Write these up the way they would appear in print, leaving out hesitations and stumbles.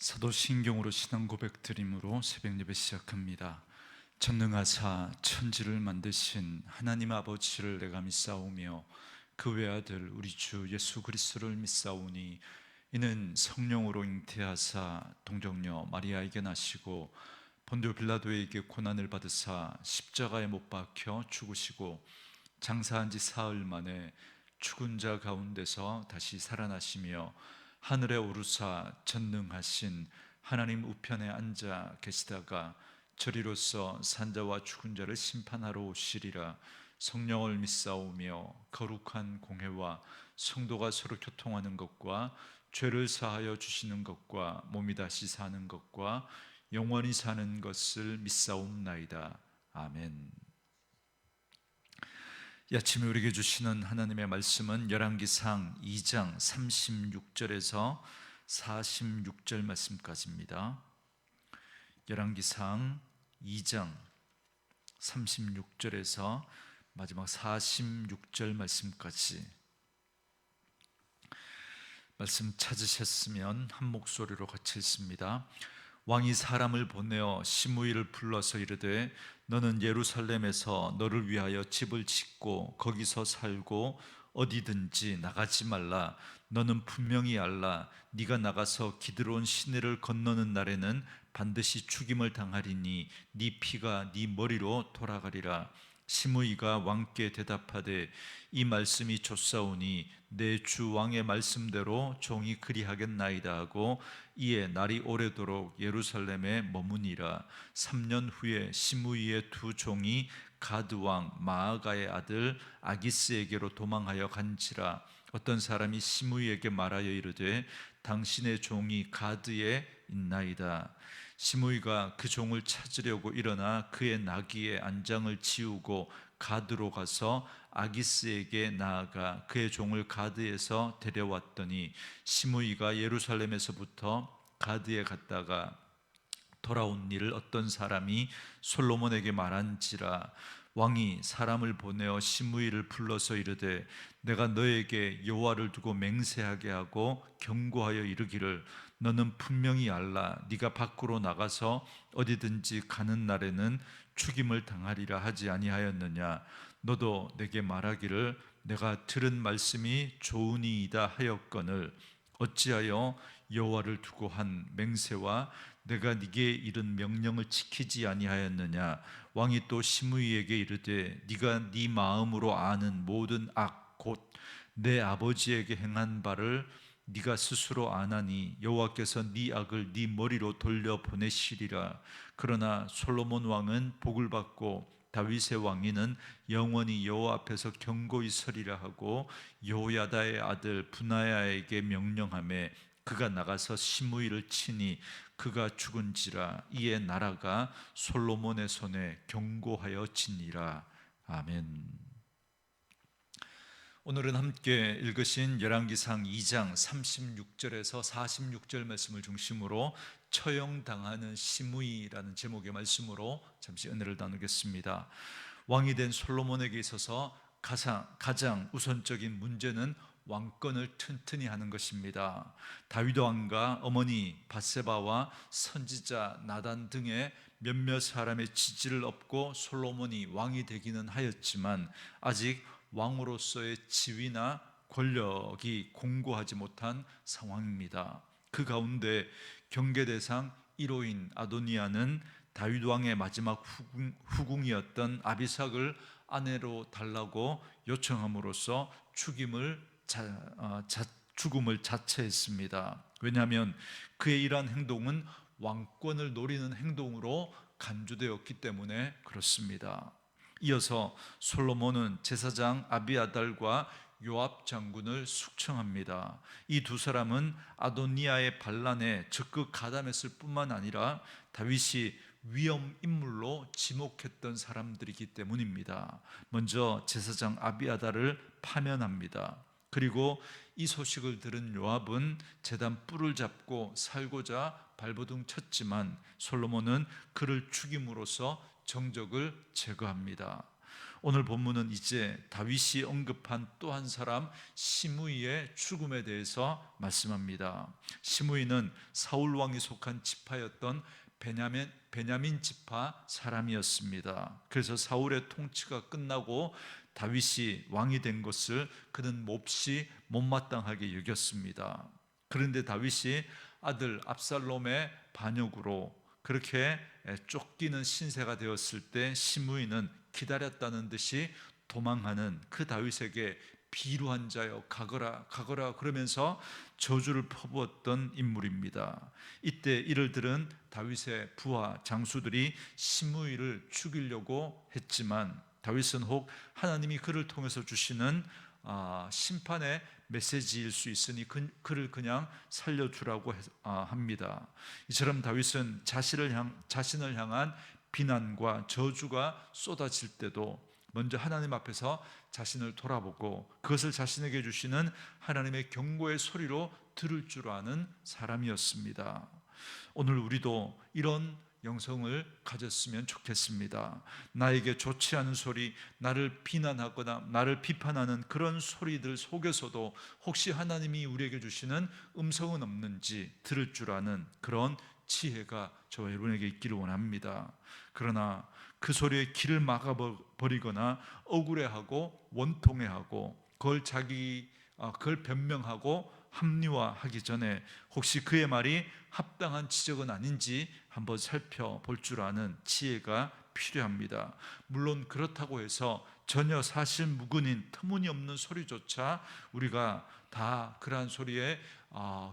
사도신경으로 신앙 고백 드림으로 새벽 예배 시작합니다. 전능하사 천지를 만드신 하나님 아버지를 내가 믿사오며 그 외아들 우리 주 예수 그리스도를 믿사오니 이는 성령으로 잉태하사 동정녀 마리아에게 나시고 본디오 빌라도에게 고난을 받으사 십자가에 못 박혀 죽으시고 장사한 지 사흘 만에 죽은 자 가운데서 다시 살아나시며 하늘에 오르사 전능하신 하나님 우편에 앉아 계시다가 저리로서 산자와 죽은 자를 심판하러 오시리라. 성령을 믿사오며 거룩한 공회와 성도가 서로 교통하는 것과 죄를 사하여 주시는 것과 몸이 다시 사는 것과 영원히 사는 것을 믿사옵나이다. 아멘. 이 아침에 우리에게 주시는 하나님의 말씀은 열왕기상 2장 36절에서 46절 말씀까지입니다. 열왕기상 2장 36절에서 마지막 46절 말씀까지 말씀 찾으셨으면 한 목소리로 같이 읽습니다. 왕이 사람을 보내어 시므이를 불러서 이르되 너는 예루살렘에서 너를 위하여 집을 짓고 거기서 살고 어디든지 나가지 말라. 너는 분명히 알라. 네가 나가서 기드론 시내를 건너는 날에는 반드시 죽임을 당하리니 네 피가 네 머리로 돌아가리라. 시므이가 왕께 대답하되 이 말씀이 좋사오니 내 주 왕의 말씀대로 종이 그리하겠나이다 하고 이에 날이 오래도록 예루살렘에 머무니라. 3년 후에 시므이의 두 종이 가드 왕 마아가의 아들 아기스에게로 도망하여 간지라. 어떤 사람이 시므이에게 말하여 이르되 당신의 종이 가드에 있나이다. 시므이가 그 종을 찾으려고 일어나 그의 나귀의 안장을 지우고 가드로 가서 아기스에게 나아가 그의 종을 가드에서 데려왔더니 시므이가 예루살렘에서부터 가드에 갔다가 돌아온 일을 어떤 사람이 솔로몬에게 말한지라. 왕이 사람을 보내어 시므이를 불러서 이르되 내가 너에게 여호와를 두고 맹세하게 하고 경고하여 이르기를 너는 분명히 알라. 네가 밖으로 나가서 어디든지 가는 날에는 죽임을 당하리라 하지 아니하였느냐. 너도 내게 말하기를 내가 들은 말씀이 좋으니이다 하였거늘 어찌하여 여호와를 두고 한 맹세와 내가 네게 이른 명령을 지키지 아니하였느냐. 왕이 또 시므이에게 이르되 네가 네 마음으로 아는 모든 악 곧 내 아버지에게 행한 바를 네가 스스로 아나니 여호와께서 네 악을 네 머리로 돌려 보내시리라. 그러나 솔로몬 왕은 복을 받고 다윗의 왕위는 영원히 여호와 앞에서 경고히 서리라 하고 여호야다의 아들 브나야에게 명령하매 그가 나가서 시므이를 치니 그가 죽은지라. 이에 나라가 솔로몬의 손에 경고하여 지니라. 아멘. 오늘은 함께 읽으신 열왕기상 2장 36절에서 46절 말씀을 중심으로 처형당하는 시므이라는 제목의 말씀으로 잠시 은혜를 나누겠습니다. 왕이 된 솔로몬에게 있어서 가장 우선적인 문제는 왕권을 튼튼히 하는 것입니다. 다윗 왕과 어머니 밧세바와 선지자 나단 등의 몇몇 사람의 지지를 얻고 솔로몬이 왕이 되기는 하였지만 아직 왕으로서의 지위나 권력이 공고하지 못한 상황입니다. 그 가운데 경계 대상 1호인 아도니아는 다윗 왕의 마지막 후궁이었던 아비삭을 아내로 달라고 요청함으로써 죽음을 자처했습니다. 왜냐하면 그의 이러한 행동은 왕권을 노리는 행동으로 간주되었기 때문에 그렇습니다. 이어서 솔로몬은 제사장 아비아달과 요압 장군을 숙청합니다. 이 두 사람은 아도니아의 반란에 적극 가담했을 뿐만 아니라 다윗이 위험 인물로 지목했던 사람들이기 때문입니다. 먼저 제사장 아비아달을 파면합니다. 그리고 이 소식을 들은 요압은 제단 뿔을 잡고 살고자 발버둥 쳤지만 솔로몬은 그를 죽임으로써 정적을 제거합니다. 오늘 본문은 이제 다윗이 언급한 또 한 사람 시므이의 죽음에 대해서 말씀합니다. 시므이는 사울 왕이 속한 지파였던 베냐민 지파 사람이었습니다. 그래서 사울의 통치가 끝나고 다윗이 왕이 된 것을 그는 몹시 못마땅하게 여겼습니다. 그런데 다윗이 아들 압살롬의 반역으로 그렇게 쫓기는 신세가 되었을 때 시므이는 기다렸다는 듯이 도망하는 그 다윗에게 비루한 자여 가거라 가거라 그러면서 저주를 퍼부었던 인물입니다. 이때 이를 들은 다윗의 부하 장수들이 시므이를 죽이려고 했지만 다윗은 혹 하나님이 그를 통해서 주시는 심판의 메시지일 수 있으니 그를 그냥 살려주라고 합니다. 이처럼 다윗은 자신을 향한 비난과 저주가 쏟아질 때도 먼저 하나님 앞에서 자신을 돌아보고 그것을 자신에게 주시는 하나님의 경고의 소리로 들을 줄 아는 사람이었습니다. 오늘 우리도 이런 영성을 가졌으면 좋겠습니다. 나에게 좋지 않은 소리, 나를 비난하거나 나를 비판하는 그런 소리들 속에서도 혹시 하나님이 우리에게 주시는 음성은 없는지 들을 줄 아는 그런 지혜가 저와 여러분에게 있기를 원합니다. 그러나 그 소리에 귀를 막아버리거나 억울해하고 원통해하고 그걸 변명하고 합리화하기 전에 혹시 그의 말이 합당한 지적은 아닌지 한번 살펴볼 줄 아는 지혜가 필요합니다. 물론 그렇다고 해서 전혀 사실 무근인 터무니없는 소리조차 우리가 다 그러한 소리에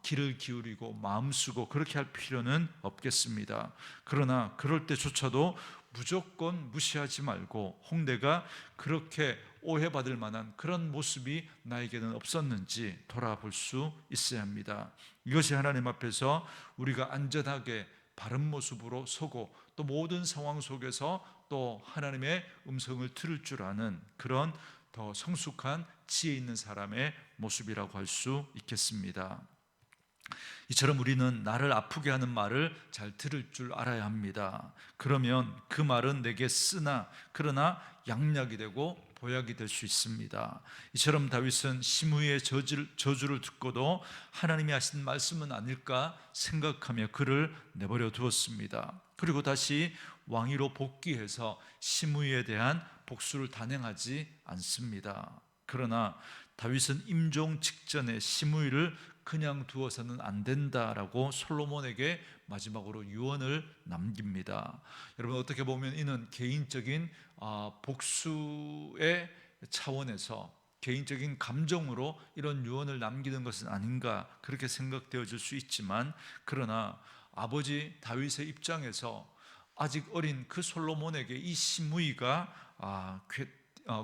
귀를 기울이고 마음 쓰고 그렇게 할 필요는 없겠습니다. 그러나 그럴 때조차도 무조건 무시하지 말고 혹 내가 그렇게 오해받을 만한 그런 모습이 나에게는 없었는지 돌아볼 수 있어야 합니다. 이것이 하나님 앞에서 우리가 안전하게 바른 모습으로 서고 또 모든 상황 속에서 또 하나님의 음성을 들을 줄 아는 그런 더 성숙한 지혜 있는 사람의 모습이라고 할 수 있겠습니다. 이처럼 우리는 나를 아프게 하는 말을 잘 들을 줄 알아야 합니다. 그러면 그 말은 내게 쓰나 그러나 양약이 되고 보약이 될 수 있습니다. 이처럼 다윗은 시므이의 저주를 듣고도 하나님이 하신 말씀은 아닐까 생각하며 그를 내버려 두었습니다. 그리고 다시 왕위로 복귀해서 시므이에 대한 복수를 단행하지 않습니다. 그러나 다윗은 임종 직전에 시므이를 그냥 두어서는 안 된다라고 솔로몬에게 마지막으로 유언을 남깁니다. 여러분 어떻게 보면 이는 개인적인 복수의 차원에서 개인적인 감정으로 이런 유언을 남기는 것은 아닌가 그렇게 생각되어질 수 있지만 그러나 아버지 다윗의 입장에서 아직 어린 그 솔로몬에게 이 시므이가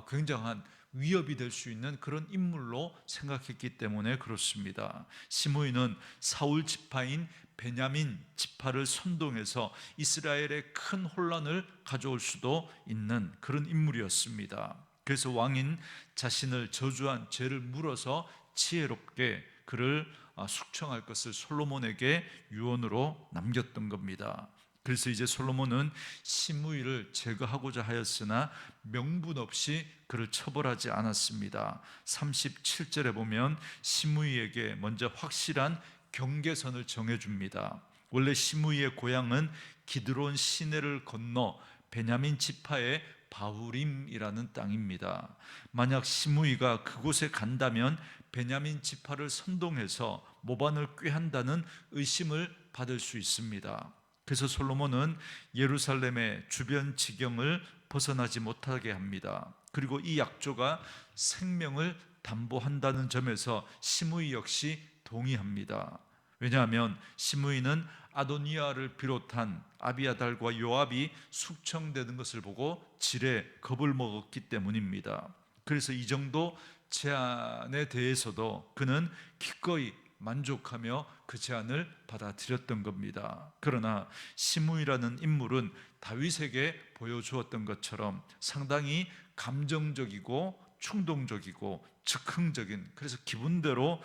굉장한 위협이 될 수 있는 그런 인물로 생각했기 때문에 그렇습니다. 시므이는 사울 지파인 베냐민 지파를 선동해서 이스라엘에 큰 혼란을 가져올 수도 있는 그런 인물이었습니다. 그래서 왕인 자신을 저주한 죄를 물어서 지혜롭게 그를 숙청할 것을 솔로몬에게 유언으로 남겼던 겁니다. 그래서 이제 솔로몬은 시므이를 제거하고자 하였으나 명분 없이 그를 처벌하지 않았습니다. 37절에 보면 시므이에게 먼저 확실한 경계선을 정해줍니다. 원래 시므이의 고향은 기드론 시내를 건너 베냐민 지파의 바후림이라는 땅입니다. 만약 시므이가 그곳에 간다면 베냐민 지파를 선동해서 모반을 꾀한다는 의심을 받을 수 있습니다. 그래서 솔로몬은 예루살렘의 주변 지경을 벗어나지 못하게 합니다. 그리고 이 약조가 생명을 담보한다는 점에서 시므이 역시 동의합니다. 왜냐하면 시므이는 아도니아를 비롯한 아비아달과 요압이 숙청되는 것을 보고 지레 겁을 먹었기 때문입니다. 그래서 이 정도 제안에 대해서도 그는 기꺼이 만족하며 그 제안을 받아들였던 겁니다. 그러나 시므이라는 인물은 다윗에게 보여주었던 것처럼 상당히 감정적이고 충동적이고 즉흥적인 그래서 기분대로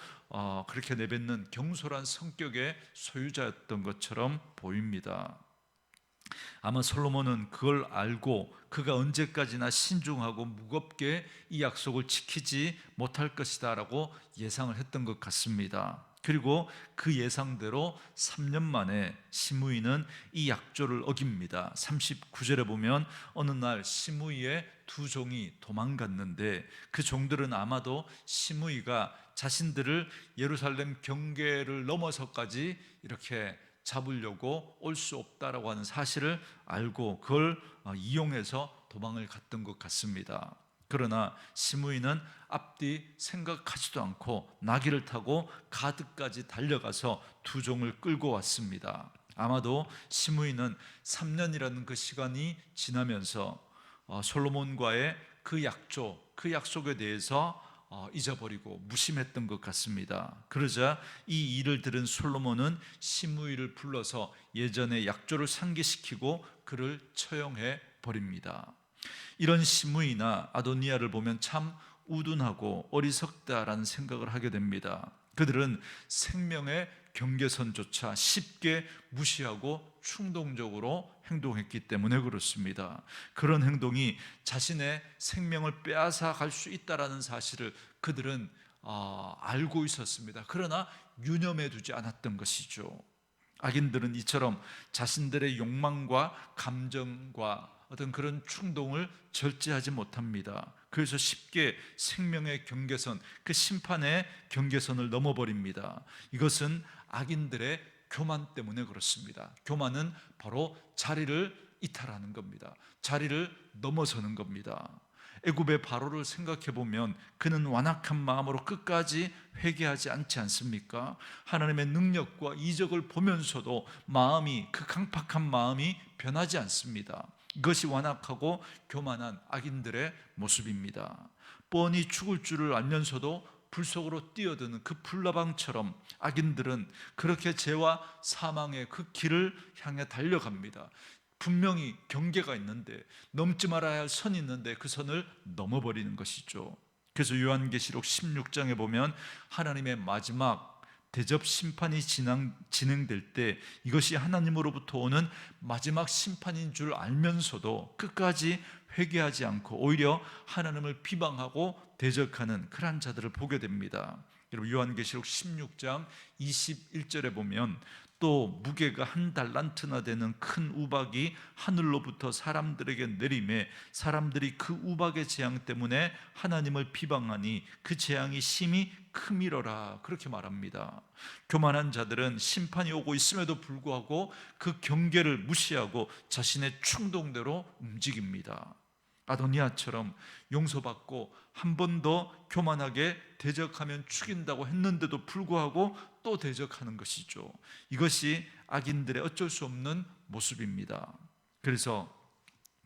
그렇게 내뱉는 경솔한 성격의 소유자였던 것처럼 보입니다. 아마 솔로몬은 그걸 알고 그가 언제까지나 신중하고 무겁게 이 약속을 지키지 못할 것이다 라고 예상을 했던 것 같습니다. 그리고 그 예상대로 3년 만에 시므이는 이 약조를 어깁니다. 39절에 보면 어느 날 시므이의 두 종이 도망갔는데 그 종들은 아마도 시므이가 자신들을 예루살렘 경계를 넘어서까지 이렇게 잡으려고 올 수 없다라고 하는 사실을 알고 그걸 이용해서 도망을 갔던 것 같습니다. 그러나 시므이는 앞뒤 생각하지도 않고 나귀를 타고 가드까지 달려가서 두 종을 끌고 왔습니다. 아마도 시므이는 3년이라는 그 시간이 지나면서 솔로몬과의 그 약조, 그 약속에 대해서 잊어버리고 무심했던 것 같습니다. 그러자 이 일을 들은 솔로몬은 시므이를 불러서 예전의 약조를 상기시키고 그를 처형해 버립니다. 이런 시므이나 아도니아를 보면 참 우둔하고 어리석다라는 생각을 하게 됩니다. 그들은 생명의 경계선조차 쉽게 무시하고 충동적으로 행동했기 때문에 그렇습니다. 그런 행동이 자신의 생명을 빼앗아 갈 수 있다는 사실을 그들은 알고 있었습니다. 그러나 유념해 두지 않았던 것이죠. 악인들은 이처럼 자신들의 욕망과 감정과 어떤 그런 충동을 절제하지 못합니다. 그래서 쉽게 생명의 경계선, 그 심판의 경계선을 넘어버립니다. 이것은 악인들의 교만 때문에 그렇습니다. 교만은 바로 자리를 이탈하는 겁니다. 자리를 넘어서는 겁니다. 애굽의 바로를 생각해 보면 그는 완악한 마음으로 끝까지 회개하지 않지 않습니까? 하나님의 능력과 이적을 보면서도 마음이, 그 강팍한 마음이 변하지 않습니다. 이것이 완악하고 교만한 악인들의 모습입니다. 뻔히 죽을 줄을 알면서도 불 속으로 뛰어드는 그 불나방처럼 악인들은 그렇게 죄와 사망의 그 길을 향해 달려갑니다. 분명히 경계가 있는데, 넘지 말아야 할 선이 있는데 그 선을 넘어버리는 것이죠. 그래서 요한계시록 16장에 보면 하나님의 마지막 대접 심판이 진행될 때 이것이 하나님으로부터 오는 마지막 심판인 줄 알면서도 끝까지 회개하지 않고 오히려 하나님을 비방하고 대적하는 그러한 자들을 보게 됩니다. 여러분, 요한계시록 16장 21절에 보면 또 무게가 1달란트나 되는 큰 우박이 하늘로부터 사람들에게 내림에 사람들이 그 우박의 재앙 때문에 하나님을 비방하니 그 재앙이 심히 크미러라, 그렇게 말합니다. 교만한 자들은 심판이 오고 있음에도 불구하고 그 경계를 무시하고 자신의 충동대로 움직입니다. 아도니아처럼 용서받고 한 번 더 교만하게 대적하면 죽인다고 했는데도 불구하고 또 대적하는 것이죠. 이것이 악인들의 어쩔 수 없는 모습입니다. 그래서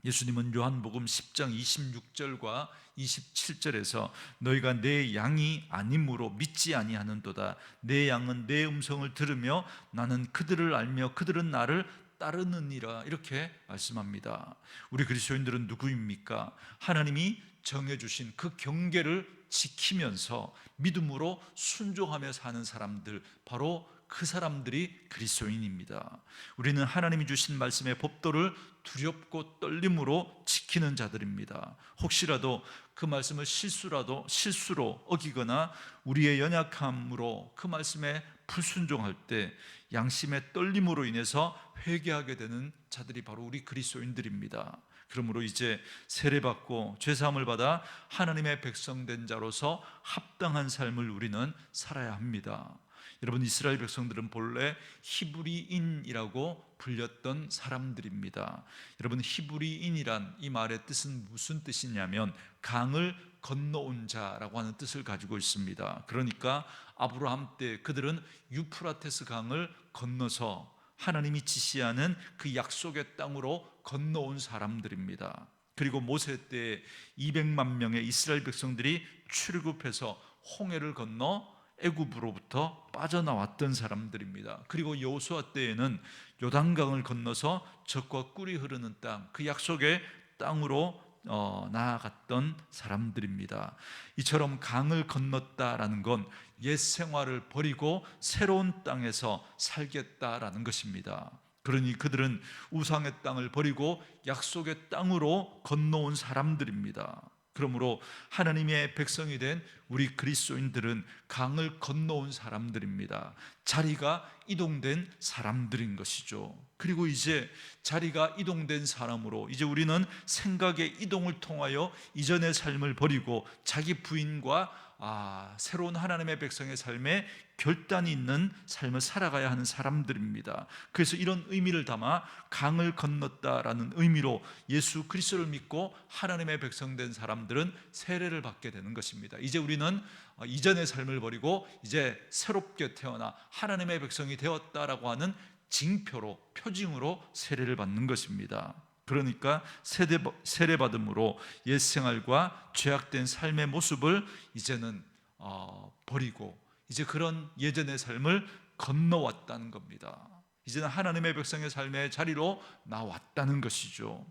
예수님은 요한복음 10장 26절과 27절에서 너희가 내 양이 아님으로 믿지 아니하는도다. 내 양은 내 음성을 들으며 나는 그들을 알며 그들은 나를 따르느니라, 이렇게 말씀합니다. 우리 그리스도인들은 누구입니까? 하나님이 정해주신 그 경계를 지키면서 믿음으로 순종하며 사는 사람들, 바로 그 사람들이 그리스도인입니다. 우리는 하나님이 주신 말씀의 법도를 두렵고 떨림으로 지키는 자들입니다. 혹시라도 그 말씀을 실수로 어기거나 우리의 연약함으로 그 말씀에 불순종할 때 양심의 떨림으로 인해서 회개하게 되는 자들이 바로 우리 그리스도인들입니다. 그러므로 이제 세례받고 죄사함을 받아 하나님의 백성 된 자로서 합당한 삶을 우리는 살아야 합니다. 여러분, 이스라엘 백성들은 본래 히브리인이라고 불렸던 사람들입니다. 여러분, 히브리인이란 이 말의 뜻은 무슨 뜻이냐면 강을 건너온 자라고 하는 뜻을 가지고 있습니다. 그러니까 아브라함 때 그들은 유프라테스 강을 건너서 하나님이 지시하는 그 약속의 땅으로 건너온 사람들입니다. 그리고 모세 때 200만 명의 이스라엘 백성들이 출애굽해서 홍해를 건너 애굽으로부터 빠져나왔던 사람들입니다. 그리고 여호수아 때에는 요단강을 건너서 젖과 꿀이 흐르는 땅, 그 약속의 땅으로 나아갔던 사람들입니다. 이처럼 강을 건넜다라는 건 옛 생활을 버리고 새로운 땅에서 살겠다라는 것입니다. 그러니 그들은 우상의 땅을 버리고 약속의 땅으로 건너온 사람들입니다. 그러므로 하나님의 백성이 된 우리 그리스도인들은 강을 건너온 사람들입니다. 자리가 이동된 사람들인 것이죠. 그리고 이제 자리가 이동된 사람으로 이제 우리는 생각의 이동을 통하여 이전의 삶을 버리고 자기 부인과 새로운 하나님의 백성의 삶에 결단이 있는 삶을 살아가야 하는 사람들입니다. 그래서 이런 의미를 담아 강을 건넜다라는 의미로 예수 그리스도를 믿고 하나님의 백성 된 사람들은 세례를 받게 되는 것입니다. 이제 우리는 이전의 삶을 버리고 이제 새롭게 태어나 하나님의 백성이 되었다라고 하는 징표로, 표징으로 세례를 받는 것입니다. 그러니까 세례받음으로 옛 생활과 죄악된 삶의 모습을 이제는 버리고 이제 그런 예전의 삶을 건너왔다는 겁니다. 이제는 하나님의 백성의 삶의 자리로 나왔다는 것이죠.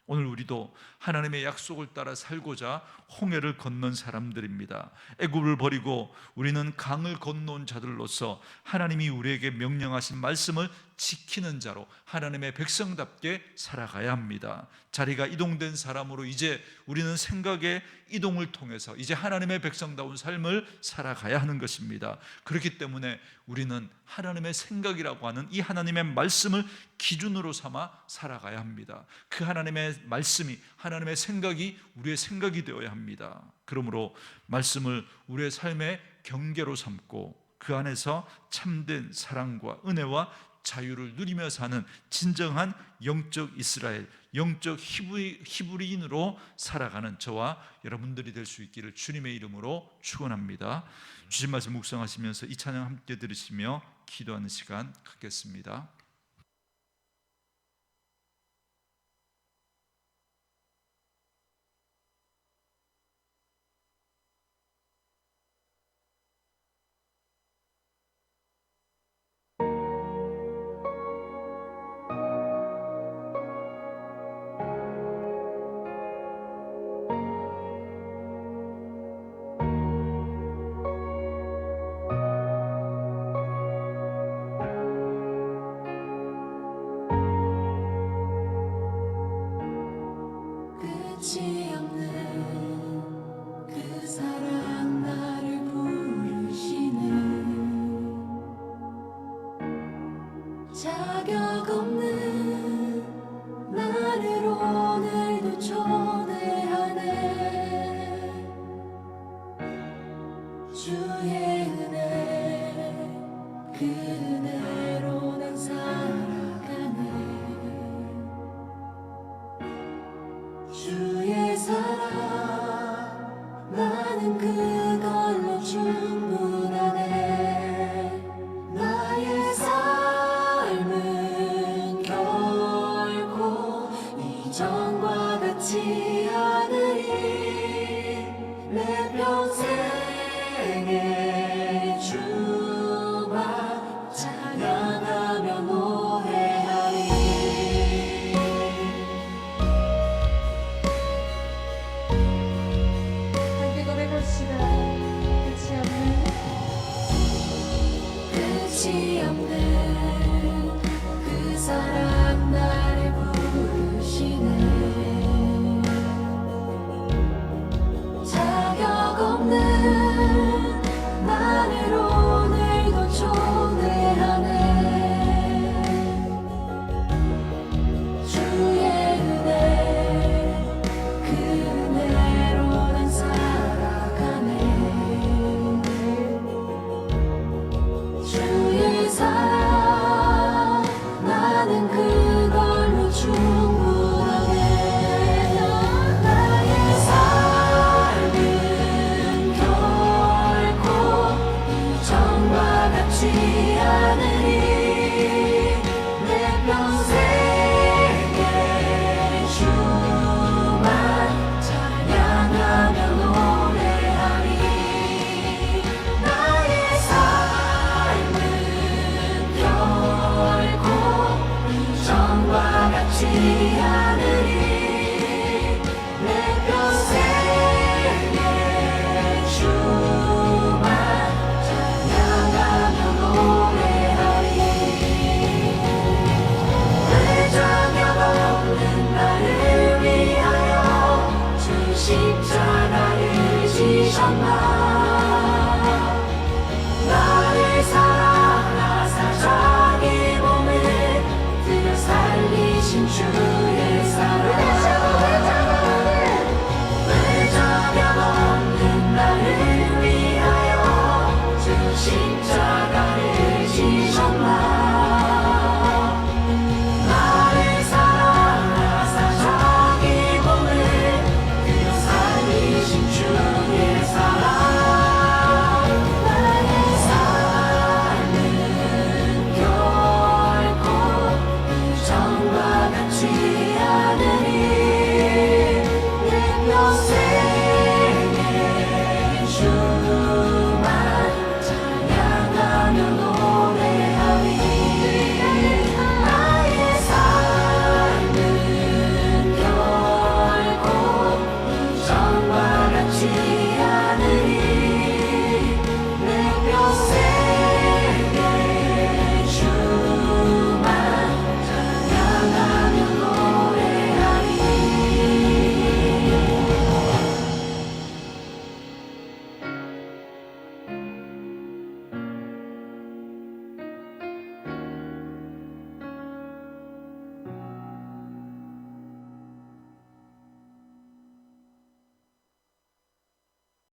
오늘 우리도 하나님의 약속을 따라 살고자 홍해를 건넌 사람들입니다. 애굽을 버리고 우리는 강을 건너온 자들로서 하나님이 우리에게 명령하신 말씀을 지키는 자로 하나님의 백성답게 살아가야 합니다. 자리가 이동된 사람으로 이제 우리는 생각의 이동을 통해서 이제 하나님의 백성다운 삶을 살아가야 하는 것입니다. 그렇기 때문에 우리는 하나님의 생각이라고 하는 이 하나님의 말씀을 기준으로 삼아 살아가야 합니다. 그 하나님의 말씀이, 하나님의 생각이 우리의 생각이 되어야 합니다. 그러므로 말씀을 우리의 삶의 경계로 삼고 그 안에서 참된 사랑과 은혜와 자유를 누리며 사는 진정한 영적 이스라엘, 영적 히브리인으로 살아가는 저와 여러분들이 될 수 있기를 주님의 이름으로 축원합니다. 주신 말씀 묵상하시면서 이 찬양 함께 들으시며 기도하는 시간 갖겠습니다. 끝이 없는 그 사랑 나를 부르시네. 자격 없는 나를 오늘도 초대하네. 주의 은혜 그 은혜로 난 살아가네. 주의 사랑 나는 그걸로 충분하네. 나의 삶은 결코 이전과 같지 않으리. 내 평생의 주만 찬양하며 노래하리. 끝이 없는 그 사랑 나를 부르시네. 자격 없는 나를 오늘도 초대하네. 주의 은혜 그 은혜로 난 살아가네. 주의 사랑 나는 그걸 주시니